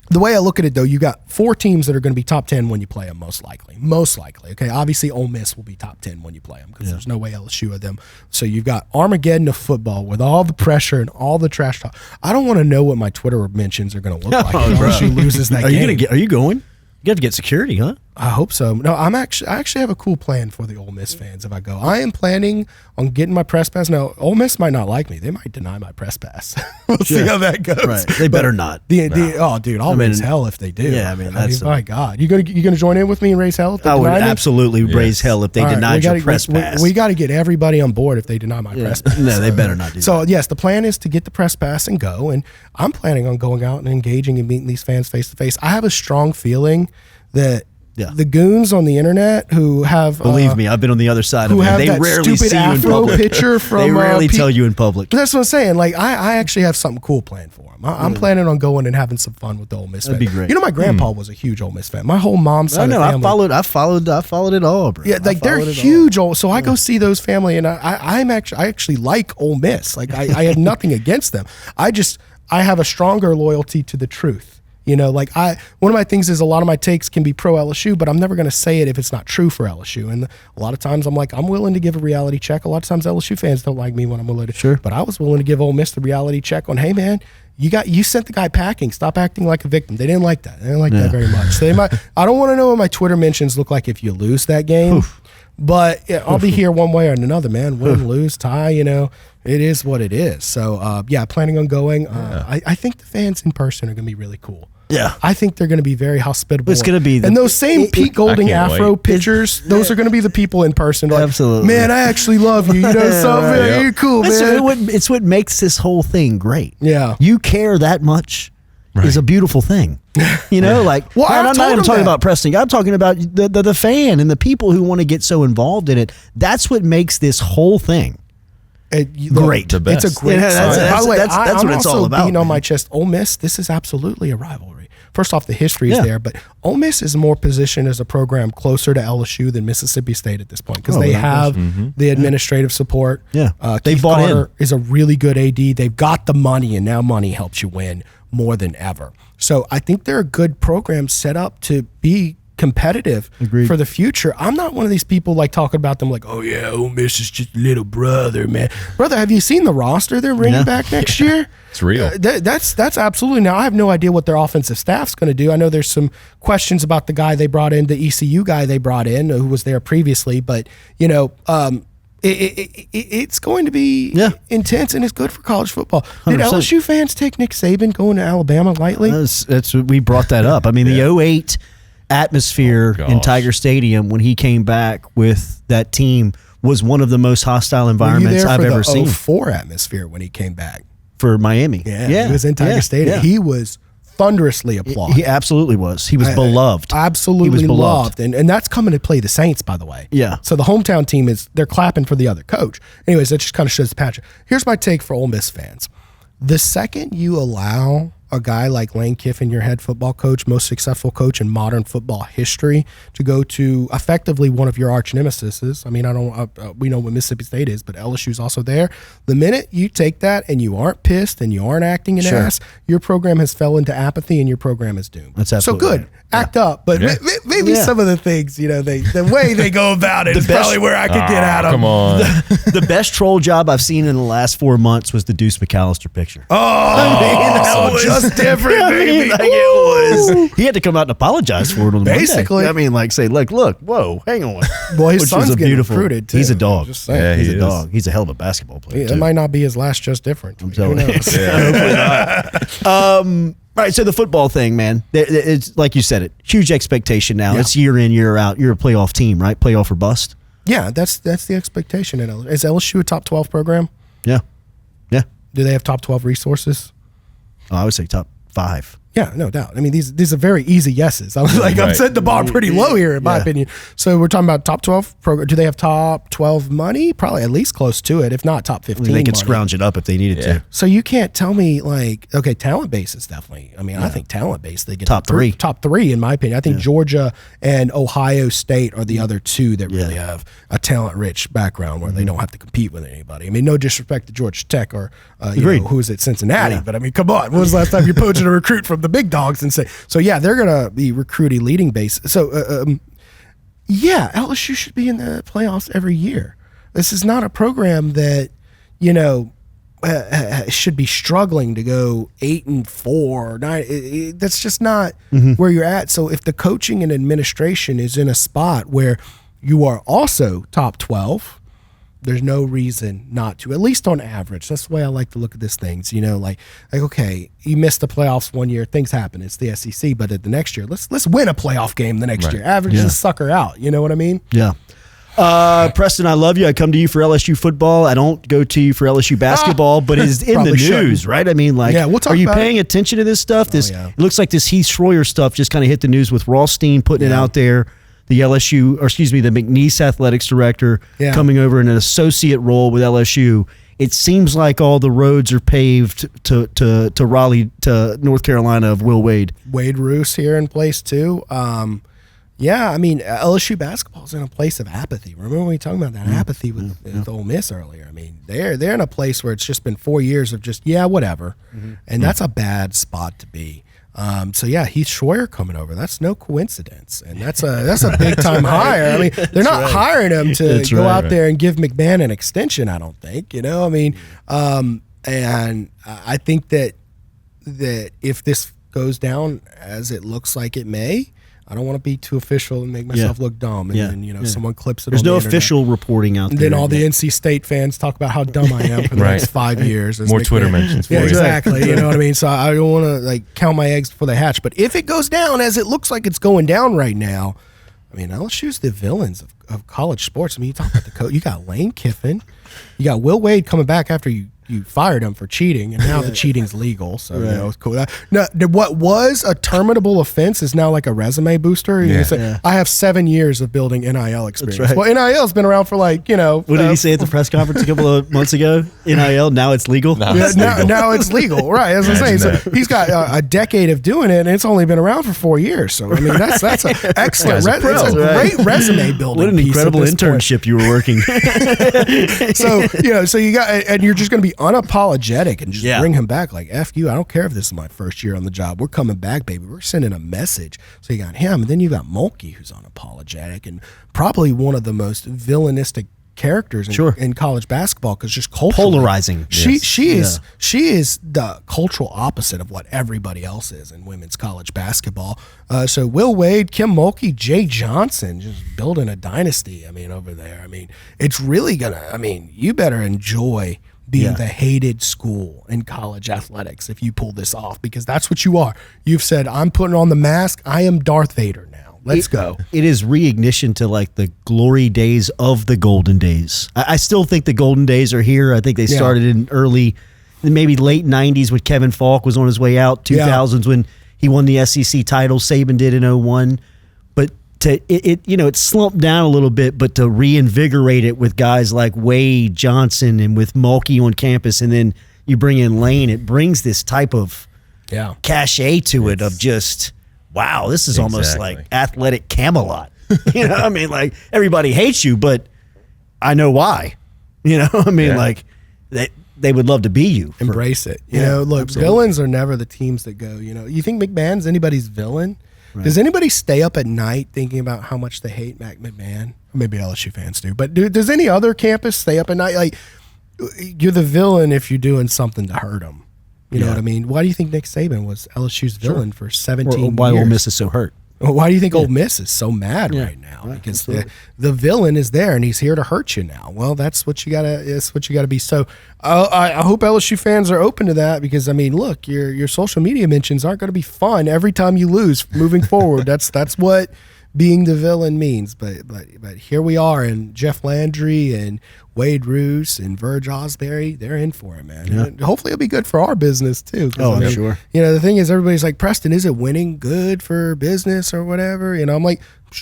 The way I look at it, though, you got 4 teams that are going to be top 10 when you play them, most likely. Most likely, okay? Obviously, Ole Miss will be top 10 when you play them because there's no way LSU of them. So you've got Armageddon of football with all the pressure and all the trash talk. I don't want to know what my Twitter mentions are going to look like if LSU loses that game. Are you going? You have to get security, huh? I hope so. No, I actually have a cool plan for the Ole Miss fans if I go. I am planning on getting my press pass. Now, Ole Miss might not like me. They might deny my press pass. We'll see how that goes. Right. They better not. I'll raise hell if they do. Yeah, my God. You gonna join in with me and raise hell if they I deny would me? absolutely raise hell if they denied your press pass. We got to get everybody on board if they deny my press pass. No, they better not do that. So, yes, the plan is to get the press pass and go, and I'm planning on going out and engaging and meeting these fans face to face. I have a strong feeling that the goons on the internet who have believe me, I've been on the other side of it. They rarely see you in public. Picture from they rarely tell you in public. But that's what I'm saying. Like I actually have something cool planned for them. I'm planning on going and having some fun with the Ole Miss. That'd be great. My grandpa was a huge Ole Miss fan. My whole mom's side of the family. I followed it all, bro. Yeah, like they're huge. So I go see those family, and I actually like Ole Miss. Like I have nothing against them. I have a stronger loyalty to the truth. One of my things is a lot of my takes can be pro LSU, but I'm never going to say it if it's not true for LSU. And a lot of times I'm willing to give a reality check. A lot of times LSU fans don't like me when I'm willing to. Sure. But I was willing to give Ole Miss the reality check on, hey man, you sent the guy packing. Stop acting like a victim. They didn't like that. They didn't like that very much. So I don't want to know what my Twitter mentions look like if you lose that game. But I'll be here one way or another, man. Win, lose, tie, it is what it is. So, planning on going. I think the fans in person are going to be really cool. Yeah. I think they're going to be very hospitable. It's going to be. And those same Pete Golding afro pictures, those are going to be the people in person. Like, absolutely. Man, I actually love you. You're cool, man. It's what makes this whole thing great. Yeah. You care that much is a beautiful thing. I'm not even talking about Preston. I'm talking about the fan and the people who want to get so involved in it. That's what makes this whole thing great. The best. It's a great By the way, that's what it's all about. Beating on my chest, Ole Miss, this is absolutely a rivalry. First off, the history is there, but Ole Miss is more positioned as a program closer to LSU than Mississippi State at this point because they have the administrative support. Yeah, Keith Carter is a really good AD. They've got the money, and now money helps you win more than ever. So I think they're a good program set up to be competitive for the future. I'm not one of these people like talking about them like, oh yeah, Ole Miss is just little brother, man. Brother, have you seen the roster they're bringing back next year? It's real. That's absolutely. Now I have no idea what their offensive staff's going to do. I know there's some questions about the guy they brought in, the ECU guy they brought in, who was there previously, but it's going to be intense, and it's good for college football. 100%. Did LSU fans take Nick Saban going to Alabama lightly? That's we brought that up. I mean, the 08 atmosphere in Tiger Stadium when he came back with that team was one of the most hostile environments I've ever seen. For the 04 atmosphere when he came back for Miami. Yeah, he was in Tiger Stadium. Yeah. He was thunderously applauded. He absolutely was. He was beloved. Absolutely he was beloved. loved. And that's coming to play the Saints, by the way. Yeah. So the hometown team they're clapping for the other coach. Anyways, that just kind of shows the passion. Here's my take for Ole Miss fans. The second you allow a guy like Lane Kiffin, your head football coach, most successful coach in modern football history, to go to effectively one of your arch nemesis. I mean, we know what Mississippi State is, but LSU's also there. The minute you take that and you aren't pissed and you aren't acting an ass, your program has fell into apathy and your program is doomed. That's absolutely so good. Right. Act up, but maybe some of the things, the way they go about it is probably where I could get at them. Come on. The best troll job I've seen in the last 4 months was the Deuce McAllister picture. That was just different, baby. It was. He had to come out and apologize for it on Basically. Monday. I mean, like say, look, whoa, hang on. Boy, his son's getting recruited too. He's a dog. Just saying. Yeah, he's he a is. dog. He's a hell of a basketball player. It might not be his last, just different. I'm telling you. Hopefully not. All right, so the football thing, man, it's like you said it, huge expectation now. Yeah. It's year in, year out. You're a playoff team, right? Playoff or bust? Yeah, that's the expectation. Is LSU a top 12 program? Yeah. Yeah. Do they have top 12 resources? I would say top 5. Yeah, no doubt. I mean, these are very easy yeses. I'm setting the bar pretty low here, in my opinion. So we're talking about top 12 program. Do they have top 12 money? Probably at least close to it, if not top 15. They could scrounge it up if they needed to. So you can't tell me talent base is definitely. I mean, I think talent base they get top 3. Top 3 in my opinion. I think Georgia and Ohio State are the other two that really have a talent-rich background where they don't have to compete with anybody. I mean, no disrespect to Georgia Tech or who is at Cincinnati, but I mean, come on, when was the last time you poached a recruit from the big dogs and say? So yeah, they're gonna be recruiting leading base. So LSU should be in the playoffs every year. This is not a program that should be struggling to go 8-4 or 9. That's just not where you're at. So if the coaching and administration is in a spot where you are also top 12, there's no reason not to, at least on average. That's the way I like to look at these things. Like okay, you missed the playoffs one year, things happen. It's the SEC, but at the next year, let's win a playoff game the next year. Average this sucker out. You know what I mean? Yeah. Preston, I love you. I come to you for LSU football. I don't go to you for LSU basketball, but it's in the news, right? I mean, we'll talk. Are you paying attention to this stuff? It looks like this Heath Schroyer stuff just kind of hit the news with Rothstein putting it out there. The McNeese athletics director coming over in an associate role with LSU. It seems like all the roads are paved to Raleigh, to North Carolina of Will Wade. Wade Roos here in place too. I mean, LSU basketball is in a place of apathy. Remember when we talking about that apathy with Ole Miss earlier? I mean, they're in a place where it's just been 4 years of just whatever, and that's a bad spot to be. Heath Schroyer coming over. That's no coincidence, and that's a big time hire. I mean, they're not hiring him to go out there and give McMahon an extension. I don't think. I mean, and I think that if this goes down as it looks like it may, I don't want to be too official and make myself look dumb. And then, someone clips it. There's on no the official reporting out there. Then all the NC State fans talk about how dumb I am for the next 5 years. More Twitter mentions for you. Exactly. You know what I mean? So I don't want to count my eggs before they hatch. But if it goes down as it looks like it's going down right now, I mean, LSU's the villains of college sports. I mean, you talk about the coach. You got Lane Kiffin. You got Will Wade coming back after you fired him for cheating, and now the cheating's legal. So it's cool. Now, what was a terminable offense is now like a resume booster. I have 7 years of building NIL experience. Right. Well, NIL's been around for What did he say at the press conference a couple of months ago? NIL, now it's legal? Now it's legal. Right, as I'm saying. So he's got a decade of doing it, and it's only been around for 4 years. So, I mean, that's an excellent it's a great resume building. What an incredible internship you were working. So you got, and you're just going to be unapologetic and just bring him back like F you. I don't care if this is my first year on the job. We're coming back, baby. We're sending a message. So you got him, and then you got Mulkey, who's unapologetic and probably one of the most villainistic characters in college basketball, because just culturally polarizing. She is the cultural opposite of what everybody else is in women's college basketball. So Will Wade, Kim Mulkey, Jay Johnson, just building a dynasty. I mean, over there. I mean, it's really you better enjoy being the hated school in college athletics if you pull this off, because that's what you are. You've said, I'm putting on the mask. I am Darth Vader now. Let's go. It is reignition to the glory days of the golden days. I still think the golden days are here. I think they started in maybe late 90s when Kevin Falk was on his way out, 2000s when He won the SEC title. Saban did in 2001. But it slumped down a little bit, but to reinvigorate it with guys like Wade Johnson and with Mulkey on campus, and then you bring in Lane, it brings this type of cachet to it of just, wow, this is almost like athletic Camelot. You know, I mean, like, everybody hates you, but I know why. You know, I mean, like, they would love to be you. Embrace it. You know, look, villains are never the teams that go, you know. You think McMahon's anybody's villain? Right. Does anybody stay up at night thinking about how much they hate Mac McMahon? Maybe LSU fans do. But does any other campus stay up at night? Like, you're the villain if you're doing something to hurt them. You know what I mean? Why do you think Nick Saban was LSU's villain for 17 years? Why Ole Miss is so hurt? Why do you think Ole Miss is so mad right now? Right, because the villain is there and he's here to hurt you now. Well, that's what you gotta. It's what you gotta be. So I hope LSU fans are open to that, because I mean, look, your social media mentions aren't going to be fun every time you lose moving forward. That's what being the villain means. But here we are, and Jeff Landry and Wade Roos and Verge Osbury, they're in for it, man. Yeah. And hopefully it'll be good for our business too. Sure. You know, the thing is, everybody's like, Preston, is it winning good for business or whatever? You know, I'm like,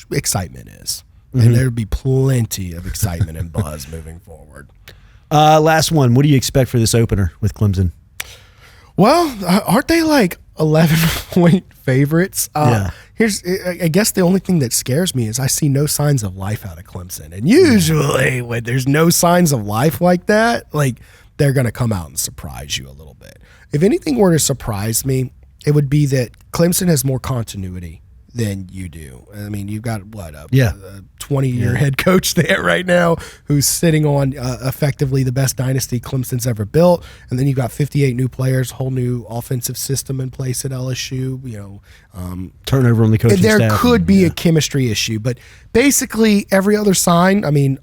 excitement is. And there'll be plenty of excitement and buzz moving forward. Last one. What do you expect for this opener with Clemson? Well, aren't they like 11-point favorites? I guess the only thing that scares me is I see no signs of life out of Clemson. And usually when there's no signs of life like that, like, they're going to come out and surprise you a little bit. If anything were to surprise me, it would be that Clemson has more continuity than you do. I mean, you've got a 20-year head coach there right now who's sitting on effectively the best dynasty Clemson's ever built, and then you've got 58 new players, whole new offensive system in place at LSU. You know, turnover on the coaching staff. There could be a chemistry issue, but basically every other sign. I mean,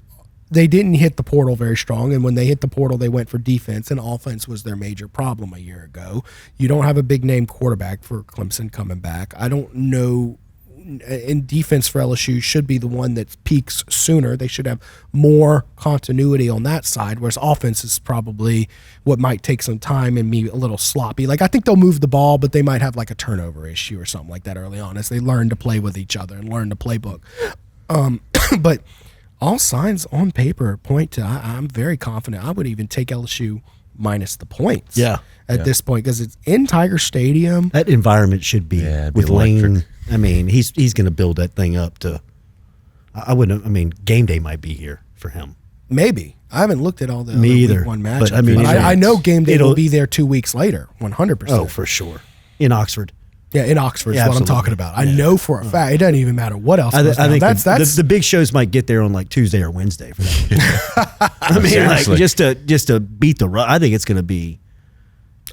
they didn't hit the portal very strong, and when they hit the portal, they went for defense, and offense was their major problem a year ago. You don't have a big-name quarterback for Clemson coming back. I don't know. And defense for LSU should be the one that peaks sooner. They should have more continuity on that side, whereas offense is probably what might take some time and be a little sloppy. Like, I think they'll move the ball, but they might have like a turnover issue or something like that early on as they learn to play with each other and learn the playbook. But all signs on paper point to I'm very confident. I would even take LSU minus the points at this point, because it's in Tiger Stadium. That environment should be with Lane. I mean, he's going to build that thing up to. I game day might be here for him. Maybe. I haven't looked at all the week one matchups. But I know game day will be there 2 weeks later, 100%. Oh, for sure. In Oxford. Yeah, in Oxford is what I'm talking about. I know for a fact. It doesn't even matter what else. I think that's the big shows might get there on like Tuesday or Wednesday for that. I mean, like, just to beat the run. I think it's going to be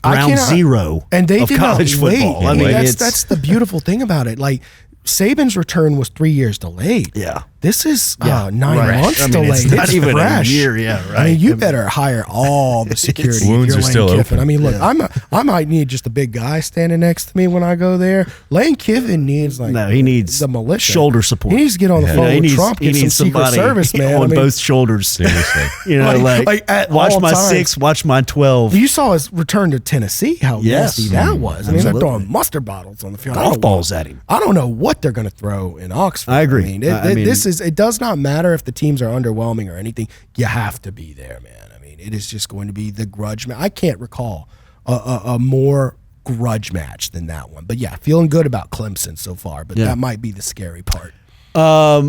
ground zero and they of did college not football. Wait. I mean, that's the beautiful thing about it. Like, Saban's return was 3 years delayed. Yeah. This is 9 months delayed. It's not even fresh. a year. Yeah, right. I mean, you better hire all the security. Wounds are still Kiffin. open. I mean, look, I might need just a big guy standing next to me when I go there. Lane Kiffin needs he needs the militia shoulder support. He needs to get on the phone with Trump. He needs some Secret Service man on both shoulders. Seriously, you know, like watch my times. 6, watch my 12. You saw his return to Tennessee. How nasty that was. I mean, they're throwing mustard bottles on the field. Golf balls at him. I don't know what they're going to throw in Oxford. I agree. I mean, it does not matter if the teams are underwhelming or anything. You have to be there, man. I mean, it is just going to be the grudge match. I can't recall a more grudge match than that one. But yeah, feeling good about Clemson so far. But that might be the scary part.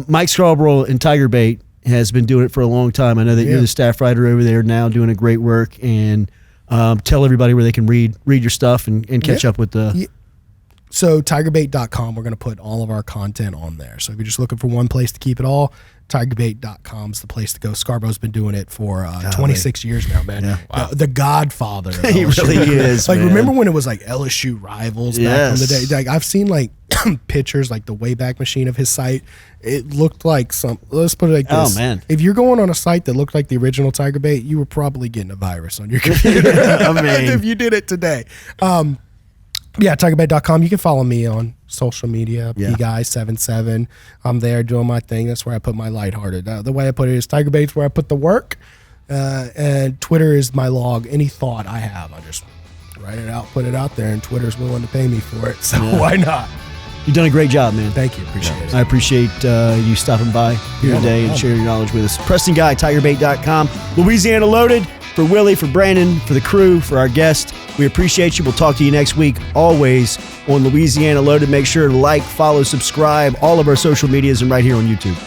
Mike Scarborough in Tiger Bait has been doing it for a long time. I know that you're the staff writer over there now, doing a great work. And tell everybody where they can read your stuff and catch up with the. So tigerbait.com, we're going to put all of our content on there. So if you're just looking for one place to keep it all, tigerbait.com is the place to go. Scarborough's been doing it for 26 years now, man. Yeah. Wow. The godfather. He really is, like, man. Remember when it was like LSU Rivals back in the day? Like, I've seen like pictures, like the Wayback Machine of his site. It looked like let's put it like this. Oh, man. If you're going on a site that looked like the original Tiger Bait, you were probably getting a virus on your computer. I mean, if you did it today. Yeah, tigerbait.com. You can follow me on social media, pguy77. I'm there doing my thing. That's where I put my lighthearted. The way I put it is Tigerbait's where I put the work, and Twitter is my log. Any thought I have, I just Write it out, put it out there, and Twitter's willing to pay me for it, so why not? You've done a great job, man. Thank you. Appreciate it. I appreciate you stopping by here today and sharing your knowledge with us. Preston Guy, TigerBait.com. Louisiana Loaded. For Willie, for Brandon, for the crew, for our guest, we appreciate you. We'll talk to you next week, always on Louisiana Loaded. Make sure to like, follow, subscribe, all of our social medias, and right here on YouTube.